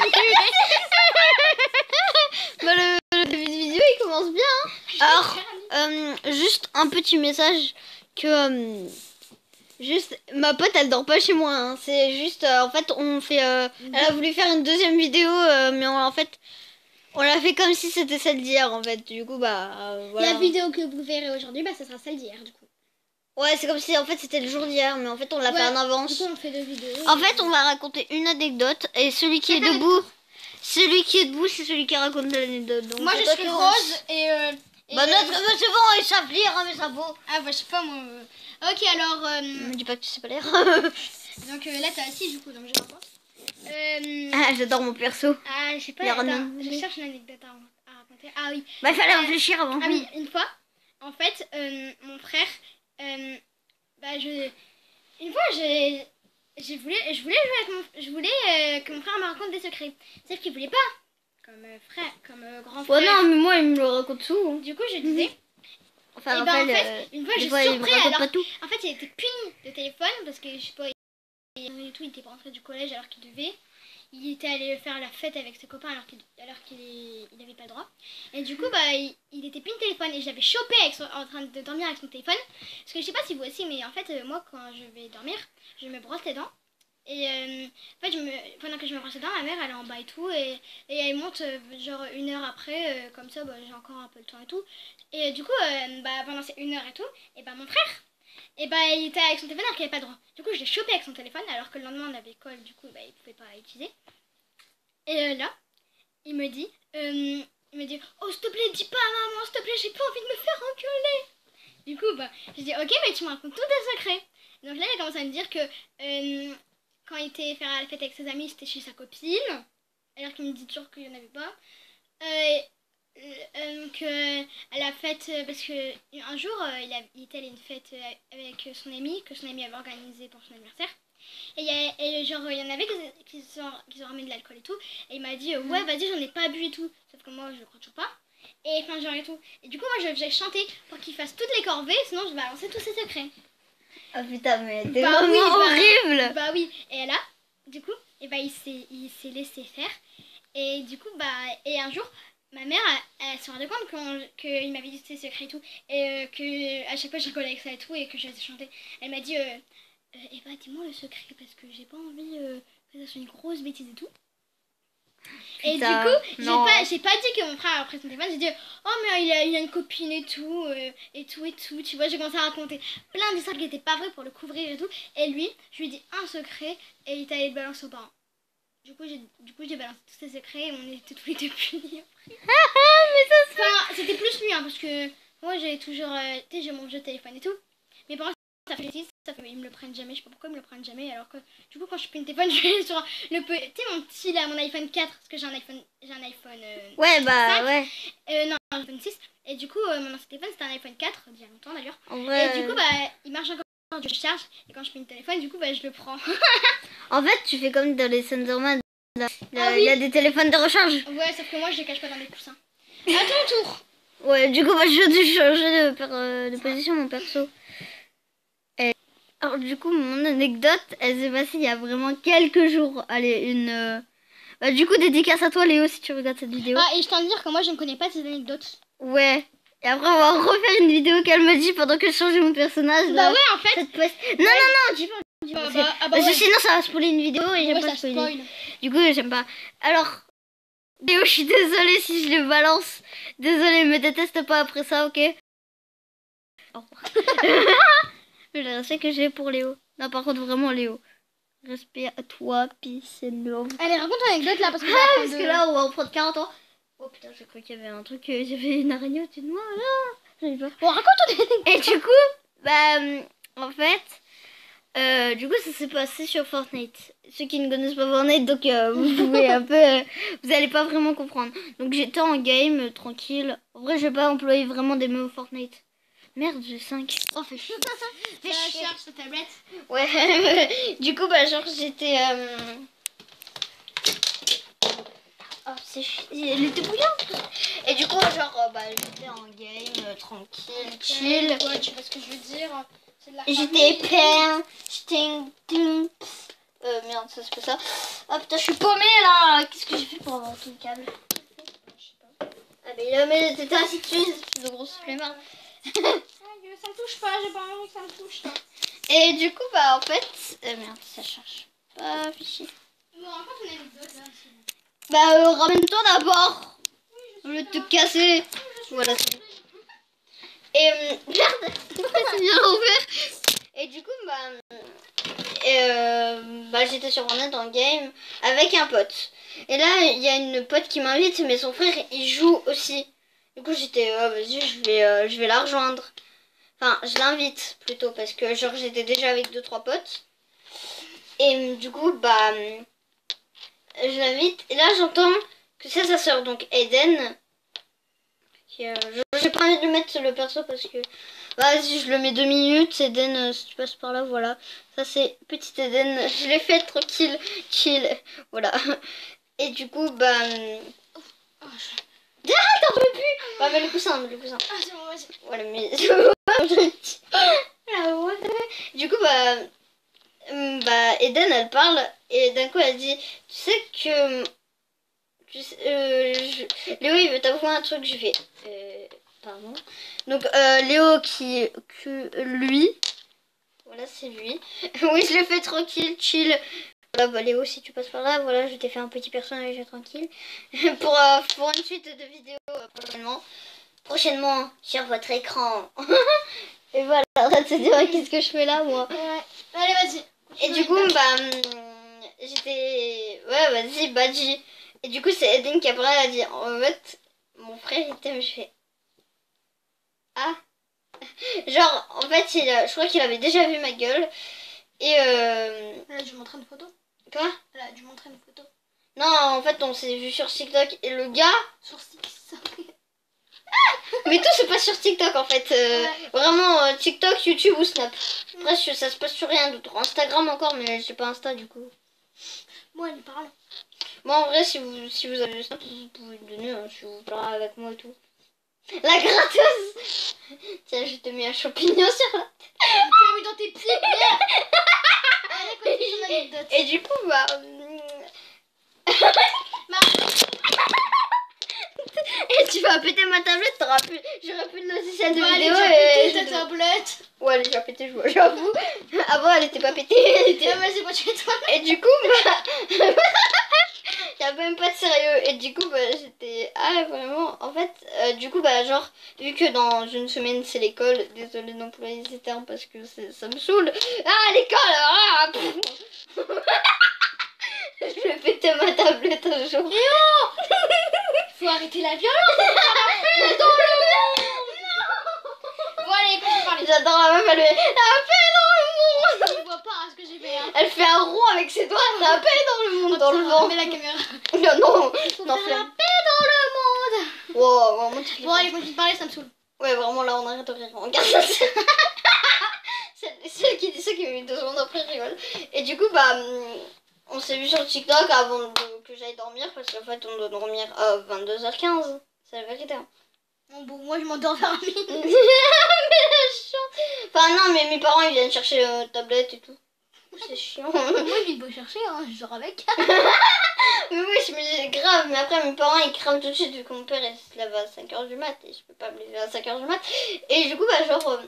éternué. Bah, le début de vidéo il commence bien. Alors, juste un petit message que juste ma pote elle dort pas chez moi. Hein. C'est juste en fait on fait. Elle a voulu faire une deuxième vidéo, mais en fait on l'a fait comme si c'était celle d'hier en fait. Du coup bah voilà. La vidéo que vous verrez aujourd'hui, bah ça sera celle d'hier du coup. Ouais, c'est comme si en fait c'était le jour d'hier, mais en fait on l'a fait en avance. Du coup on fait 2 vidéos. En fait on va raconter une anecdote et celui qui est debout. Celui qui est debout, c'est celui qui raconte l'anecdote. Donc moi je suis Rose et bah notre c'est bon, ils savent lire, hein, mais ça vaut. Ah bah je sais pas moi. Ok alors. Me dis pas que tu sais pas lire. Donc là t'es assis du coup donc je rapporte. Ah, j'adore mon perso. Ah je sais pas. Je cherche une anecdote à raconter. Ah oui. Bah il fallait réfléchir avant. Ah oui une fois. En fait mon frère. Une fois je voulais jouer avec je voulais que mon frère me raconte des secrets. Sauf qu'il voulait pas. Comme grand frère. Ouais non mais moi il me le raconte tout. Hein. Du coup je disais. Enfin en fait, une fois je suis surpris alors. Pas tout. En fait il était puni de téléphone parce que je sais pas. Il était pas rentré du collège alors qu'il devait. Il était allé faire la fête avec ses copains alors qu'il n'avait pas le droit. Et du coup, bah, il était plus de téléphone et je l'avais chopé en train de dormir avec son téléphone. Parce que je sais pas si vous aussi, mais en fait, moi, quand je vais dormir, je me brosse les dents. Et en fait, pendant que je me brosse les dents, ma mère, elle est en bas et tout. Et elle monte genre 1 heure après, comme ça, bah, j'ai encore un peu le temps et tout. Et du coup, bah, pendant ces 1 heure et tout, et bah, mon frère, et bah, il était avec son téléphone alors qu'il n'avait pas le droit. Du coup, je l'ai chopé avec son téléphone alors que le lendemain, on avait école, du coup, bah, il pouvait pas l'utiliser. Et là, il me dit, oh s'il te plaît, dis pas à maman, s'il te plaît, j'ai pas envie de me faire engueuler. Du coup, bah, j'ai dit, ok, mais tu me racontes tous tes secrets. Donc là, il a commencé à me dire que quand il était faire la fête avec ses amis, c'était chez sa copine, alors qu'il me dit toujours qu'il n'y en avait pas. À la fête, parce que un jour, il était allé à une fête avec son ami, que son ami avait organisé pour son anniversaire. Et genre, il y en avait qui ont ramené de l'alcool et tout. Et il m'a dit, ouais, vas-y, j'en ai pas bu et tout. Sauf que moi, je crois toujours pas. Et enfin, genre et tout. Et du coup, moi, j'ai chanté pour qu'il fasse toutes les corvées, sinon je balançais tous ses secrets. Ah putain, mais t'es vraiment horrible. Bah oui. Et là, du coup, et bah, il s'est laissé faire. Et du coup, bah, et un jour, ma mère, elle s'est rendue compte qu'il m'avait dit ses secrets et tout. Et que à chaque fois, je rigolais avec ça et tout. Et que je faisais chanter. Elle m'a dit, eh bah, dis-moi le secret parce que j'ai pas envie que ça soit une grosse bêtise et tout. Putain, et du coup, j'ai pas dit que mon frère a pris son téléphone, j'ai dit oh mais il a une copine et tout, tu vois, j'ai commencé à raconter plein d'histoires qui étaient pas vraies pour le couvrir et tout, et lui, je lui ai dit un secret et il est allé le balancer aux parents. Du coup, j'ai balancé tous ses secrets et on était tous les deux punis après. Mais ça enfin, c'était plus lui, hein, parce que moi j'ai toujours, tu sais, j'ai mon jeu de téléphone et tout, mes parents ça fait ils me le prennent jamais, je sais pas pourquoi ils me le prennent jamais, alors que du coup quand je prends le téléphone, je vais sur le tu sais mon petit là, mon iPhone 4, parce que j'ai un iPhone ouais bah 5, ouais. non, un iPhone 6, et du coup mon ancien téléphone c'était un iPhone 4, il y a longtemps d'ailleurs, Ouais. Et du coup bah il marche encore, je charge, et quand je prends le téléphone, du coup bah je le prends. En fait tu fais comme dans les Slenderman, il oui. y a des téléphones de recharge. Ouais, sauf que moi je les cache pas dans les coussins. À ton tour. Ouais, du coup bah je vais changer de position mon perso. Alors du coup mon anecdote elle s'est passée il y a vraiment quelques jours. Allez bah, du coup dédicace à toi Léo si tu regardes cette vidéo. Ah et je tiens à te dire que moi je ne connais pas ces anecdotes. Ouais. Et après on va refaire une vidéo qu'elle me dit pendant que je changeais mon personnage. Bah ouais en fait. Non dis pas. Ouais. Sinon ça va spoiler une vidéo et j'aime pas spoiler. Du coup j'aime pas. Alors Léo je suis désolée si je le balance. Désolée me déteste pas après ça, ok. Au revoir. Le respect que j'ai pour Léo. Non, par contre, vraiment, Léo. Respect à toi, peace and love. Allez, raconte ton anecdote là, parce que, parce que là, on va en prendre 40 ans. Oh putain, j'ai cru qu'il y avait un truc. J'avais une araignée au-dessus de moi, là. Bon, raconte ton anecdote. Et du coup, bah, en fait, du coup, ça s'est passé sur Fortnite. Ceux qui ne connaissent pas Fortnite, donc vous pouvez un peu. Vous allez pas vraiment comprendre. Donc, j'étais en game, tranquille. En vrai, je vais pas employer vraiment des mots Fortnite. Merde, j'ai 5. Oh, fais chier. Fais chier. Cherche ta tablette. Ouais. Du coup, bah, genre, j'étais... Oh, c'est chier. Elle était bouillante. Et du coup, genre, bah, j'étais en game, tranquille, chill. Ouais, tu vois ce que je veux dire. J'étais épais. J'étais... Merde, ça c'est pas ça. Ah putain, je suis paumée là. Qu'est-ce que j'ai fait pour avoir tout le câble? Ah mais t'étais assis dessus, c'est de grosse flemmard. Ça me touche pas, j'ai pas envie que ça me touche. Et du coup, bah en fait... merde, ça charge pas, fichier. Bon, en fait, on a les autres là. Bah ramène-toi d'abord. Au lieu de te casser. Voilà, c'est bon. Et merde, c'est bien ouvert. Et du coup, bah j'étais sur Internet en game avec un pote. Et là, il y a une pote qui m'invite, mais son frère, il joue aussi. Du coup, j'étais, vas-y, je vais la rejoindre. Enfin, je l'invite plutôt, parce que genre, j'étais déjà avec 2-3 potes. Et du coup, bah, je l'invite. Et là, j'entends que c'est sa sœur, donc Eden. J'ai pas envie de mettre le perso parce que... Vas-y, je le mets 2 minutes. Eden, si tu passes par là, voilà. Ça, c'est petite Eden. Je l'ai fait tranquille, chill. Voilà. Et du coup, bah... Ah, t'en peux plus. Bah, mais le coussin, le coussin. Ah, c'est bon, vas-y. Voilà, mais... Du coup, bah, Eden, elle parle. Et d'un coup, elle dit... Tu sais que... Léo, il veut t'avouer un truc. Je fais... pardon. Donc, Léo lui... Voilà, c'est lui. Oui, je l'ai fait tranquille, chill. Voilà, bah, Léo, si tu passes par là, voilà, je t'ai fait un petit personnage tranquille. pour une suite de vidéos prochainement sur votre écran. Et voilà, arrête de se dire qu'est-ce que je fais là, moi. Ouais. Allez, vas-y. Et du coup, bah, j'étais... Ouais, vas-y, Badji. Et du coup, c'est Eden qui après a dit, en fait, mon frère, il t'aime. Je fais... Ah. Genre, en fait, je crois qu'il avait déjà vu ma gueule. Et Elle a dû montrer une photo. Quoi? Elle a dû montrer une photo. Non, en fait, on s'est vu sur TikTok. Et le gars... Sur TikTok. Mais tout se passe sur TikTok, en fait. Ouais. Vraiment, TikTok, YouTube ou Snap. Après, ça se passe sur rien d'autre. Instagram encore, mais j'ai pas Insta, du coup. Moi, elle parle. Moi, en vrai, si vous avez le Snap, vous pouvez le donner, hein, si vous parlez avec moi et tout. La gratteuse. Tiens, je te mets un champignon sur la tête. Tu l'as mis dans tes pieds, merde. Allez, continue ton anecdote. Et du coup, bah... Et tu vas péter ma tablette, j'aurais plus de logiciel de vidéo. Allez, ta tablette. Ouais, elle est déjà pétée, j'avoue. Avant, elle était pas pétée. Vas-y, toi. Et du coup, bah... Il n'y a même pas de sérieux. Et du coup, bah, j'étais... Ah, vraiment. En fait, du coup, bah, genre, vu que dans une semaine, c'est l'école. Désolée d'employer ces termes parce que ça me saoule. Ah, l'école. Ah, je vais péter ma tablette un jour. Et oh. Faut arrêter la violence. Dans le monde. Bon, allez, continue parler. J'adore la meuf, elle fait la paix dans le monde. Je vois pas ce que j'ai fait. Hein. Elle fait un rond avec ses doigts, la paix dans le monde, dans le vent. Mets la caméra. Non, La paix dans le monde. Wow, vraiment, bon, allez, continue de parler, ça me saoule. Ouais, vraiment, là, on arrête de rire. On regarde ça. Celle qui dit ça, qui met 2 secondes après, rigole. Et du coup, bah, on s'est vu sur TikTok avant que j'aille dormir, parce qu'en fait, on doit dormir à 22h15. C'est la vérité. Hein. Bon, moi, je m'endors vers minuit. Mais la chance. Enfin, non, mais mes parents, ils viennent chercher tablette et tout. C'est chiant. Moi, je vais pas chercher, hein, je dors avec. Mais oui, je me dis grave, mais après mes parents ils crament tout de suite vu que mon père il se lève à 5h du mat et je peux pas me lever à 5h du mat. Et du coup, bah, genre,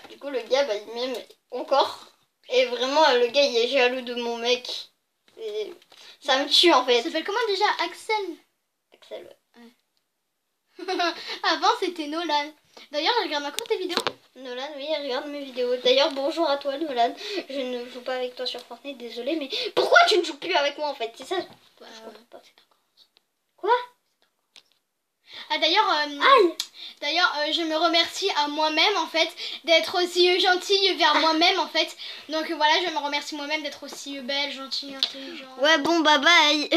du coup, le gars, bah, il m'aime encore. Et vraiment, le gars il est jaloux de mon mec. Et ça me tue en fait. Ça s'appelle comment déjà? Axel. Axel, ouais. Avant, c'était Nolan. D'ailleurs, je regarde encore tes vidéos. Nolan, oui, elle regarde mes vidéos. D'ailleurs, bonjour à toi, Nolan. Je ne joue pas avec toi sur Fortnite, désolé, mais pourquoi tu ne joues plus avec moi en fait? C'est ça, je comprends pas. Quoi? Ah, d'ailleurs, je me remercie à moi-même en fait d'être aussi gentille vers moi-même en fait. Donc voilà, je me remercie moi-même d'être aussi belle, gentille, intelligente. Ouais, bon, bye bye.